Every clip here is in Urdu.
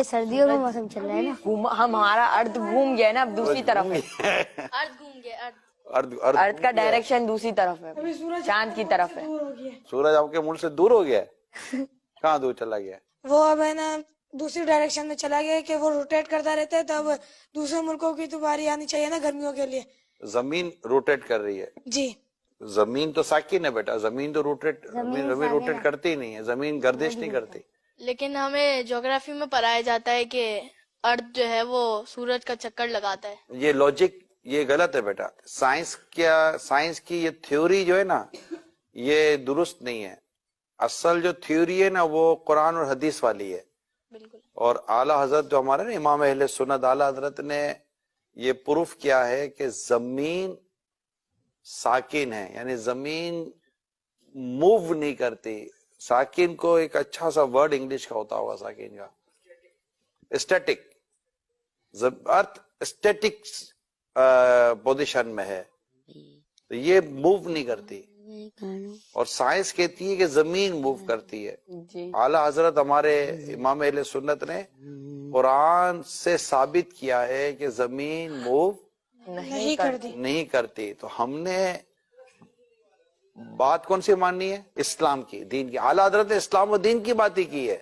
سردیوں کا موسم چل رہا ہے نا، ہمارا ارتھ گھوم گیا ہے نا، اب دوسری طرف ہے، ارد گھوم گیا. ارتھ کا ڈائریکشن دوسری طرف ہے، چاند کی طرف ہے. سورج آپ کے ملک سے دور ہو گیا ہے؟ کہاں دور چلا گیا ہے؟ وہ اب ہے نا دوسری ڈائریکشن میں چلا گیا کہ وہ روٹیٹ کرتا رہتا ہے، تو اب دوسرے ملکوں کی تو باری آنی چاہیے نا گرمیوں کے لیے. زمین روٹیٹ کر رہی ہے. جی زمین تو ساکن ہے بیٹا، زمین تو زمین روٹیٹ کرتی ہی نہیں ہے، زمین گردش نہیں کرتی. لیکن ہمیں جغرافی میں پڑھایا جاتا ہے کہ ارد جو ہے وہ سورج کا چکر لگاتا ہے. یہ لاجک یہ غلط ہے بیٹا. سائنس کی یہ تھیوری جو ہے نا یہ درست نہیں ہے. اصل جو تھیوری ہے نا وہ قرآن اور حدیث والی ہے. بالکل. اور اعلیٰ حضرت جو ہمارے نا امام اہل سنت اعلیٰ حضرت نے یہ پروف کیا ہے کہ زمین ساکن ہے، یعنی زمین موو نہیں کرتی. ساکن کو ایک اچھا سا ورڈ انگلش کا ہوتا ہوگا ساکن کا، اسٹیٹک. ارتھ اسٹیٹک پوزیشن میں ہے تو یہ موو نہیں کرتی. اور سائنس کہتی ہے کہ زمین موو کرتی ہے. اعلیٰ حضرت ہمارے امام اہل سنت نے قرآن سے ثابت کیا ہے کہ زمین موو نہیں کرتی. تو ہم نے بات کون سی ماننی ہے؟ اسلام کی، دین کی. اعلیٰ حضرت نے اسلام و دین کی بات ہی کی ہے.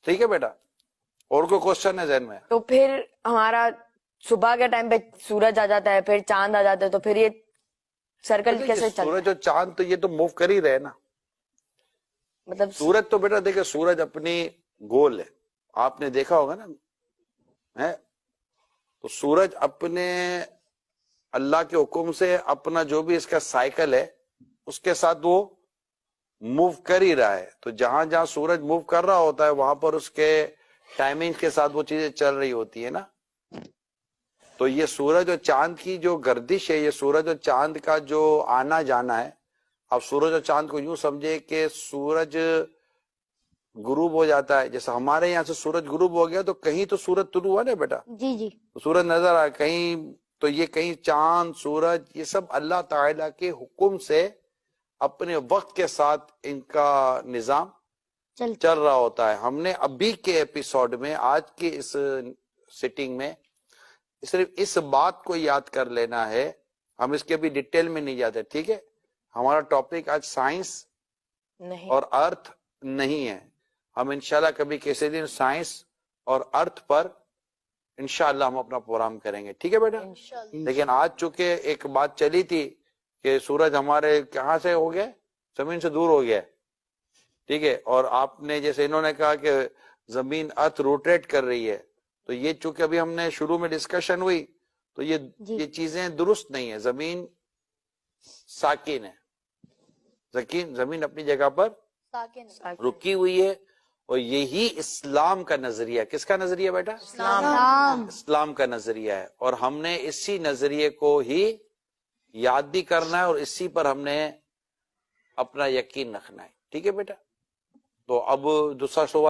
ٹھیک ہے بیٹا، اور کوئی کوشچن ہے ذہن میں؟ تو پھر ہمارا صبح کے ٹائم پہ سورج آ جاتا ہے، پھر چاند آ جاتا ہے، تو پھر یہ سرکل کیسے چلتا ہے؟ سورج اور چاند تو یہ تو موو کر ہی رہے نا. مطلب سورج تو بیٹا دیکھیں سورج اپنی گول ہے، آپ نے دیکھا ہوگا نا. تو سورج اپنے اللہ کے حکم سے اپنا جو بھی اس کا سائیکل ہے اس کے ساتھ وہ موو کر ہی رہا ہے. تو جہاں جہاں سورج موو کر رہا ہوتا ہے وہاں پر اس کے ٹائمنگ کے ساتھ وہ چیزیں چل رہی ہوتی ہے نا. تو یہ سورج اور چاند کی جو گردش ہے، یہ سورج اور چاند کا جو آنا جانا ہے. اب سورج اور چاند کو یوں سمجھے کہ سورج غروب ہو جاتا ہے، جیسے ہمارے یہاں سے سورج غروب ہو گیا تو کہیں تو سورج طلوع ہوا نا بیٹا، جی سورج نظر آیا کہیں. تو یہ کہیں چاند سورج یہ سب اللہ تعالیٰ کے حکم سے اپنے وقت کے ساتھ ان کا نظام چل رہا ہوتا ہے. ہم نے ابھی کے ایپیسوڈ میں آج کی اس سیٹنگ میں صرف اس بات کو یاد کر لینا ہے، ہم اس کے بھی ڈیٹیل میں نہیں جاتے. ٹھیک ہے، ہمارا ٹاپک آج سائنس اور ارتھ نہیں ہے. ہم انشاءاللہ کبھی کسی دن سائنس اور ارتھ پر انشاءاللہ ہم اپنا پروگرام کریں گے. ٹھیک ہے بیٹا. لیکن آج چونکہ ایک بات چلی تھی کہ سورج ہمارے کہاں سے ہو گیا، زمین سے دور ہو گیا. ٹھیک ہے، اور آپ نے جیسے انہوں نے کہا کہ زمین ارتھ روٹیٹ کر رہی ہے، تو یہ چونکہ ابھی ہم نے شروع میں ڈسکشن ہوئی تو یہ چیزیں درست نہیں ہے. زمین ساکن ہے، زمین اپنی جگہ پر رکی ہوئی ہے. اور یہی اسلام کا نظریہ، کس کا نظریہ بیٹا؟ اسلام کا نظریہ ہے. اور ہم نے اسی نظریے کو ہی یاد بھی کرنا ہے اور اسی پر ہم نے اپنا یقین رکھنا ہے. ٹھیک ہے بیٹا. تو اب دوسرا شعبہ